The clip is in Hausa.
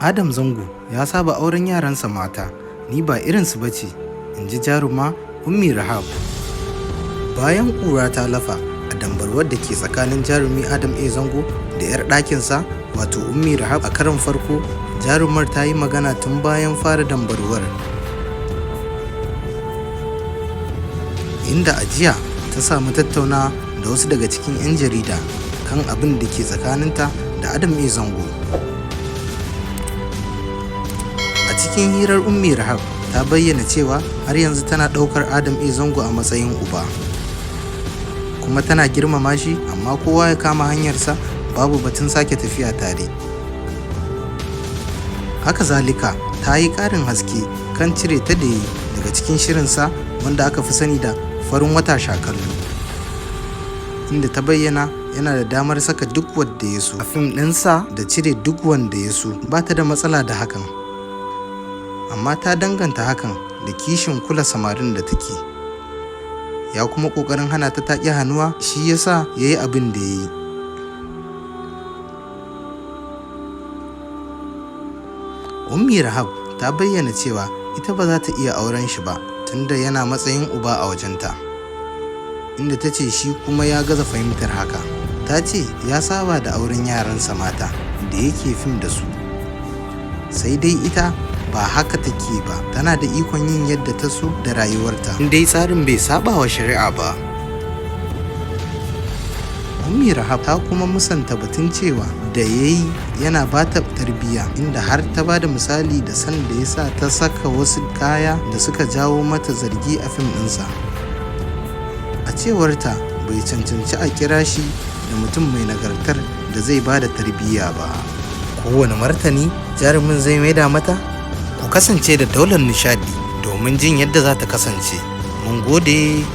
Adam Zango ya saba auren yaransa mata, ni ba irinsu ba ce, in ji jaruma Ummi Rahab. Bayan ƙura ta lafa a dambarwar da ke tsakanin jarumi Adam Zango da 'yar ɗakinsa wato Ummi Rahab a karon farko, jarumar ta yi magana tun bayan fara dambarwar. Inda a jiya ta samu tattaunawa da wasu daga cikin 'yan jarida kan abin da ke tsakaninta da Adam Zango. A cikin hirar Ummi Rahab ta bayyana cewa har yanzu tana ɗaukar Adam Zango a matsayin uba, kuma tana girmama shi, amma kowa ya kama hanyarsa, babu batun sake tafiya tare. Haka zalika ta yi ƙarin haske kan cire ta da yi daga cikin shirinsa wanda aka fi sani da farin wata shakallu, inda ta bayyana yana da damar saka duk wanda ya so a fim ɗinsa da cire duk wanda ya so, ba ta da matsala da hakan, amma ta danganta hakan da kishin kula samarin da take, ya kuma ƙoƙarin hana ta taƙi hannuwa, shi yasa ya yi abin da ya yi. Ummi Rahab ta bayyana cewa ita ba za ta iya auren shi ba tunda yana matsayin uba a wajenta, inda ta ce shi kuma ya gaza fahimtar haka. Ta ce ya saba da auren yaransa mata da yake fim da su, sai dai ita ba haka take ba, tana da ikon yin yadda ta so da rayuwarta, dai tsarin bai saba wa shari'a ba. Ummi Rahab ta kuma musanta batun cewa da yayi yana ba ta tarbiyya, inda har ta ba da misali da san da ya sa ta saka wasu kaya da suka jawo mata zargi a fim ɗinsa. A cewarta bai cancanci a kira shi da mutum mai nagartar da zai ba da tarbiyya ba. Kowane martani jarumin zai maida mata? Ku kasance da Daular Nishadi domin jin yadda za ta kasance. Mun gode.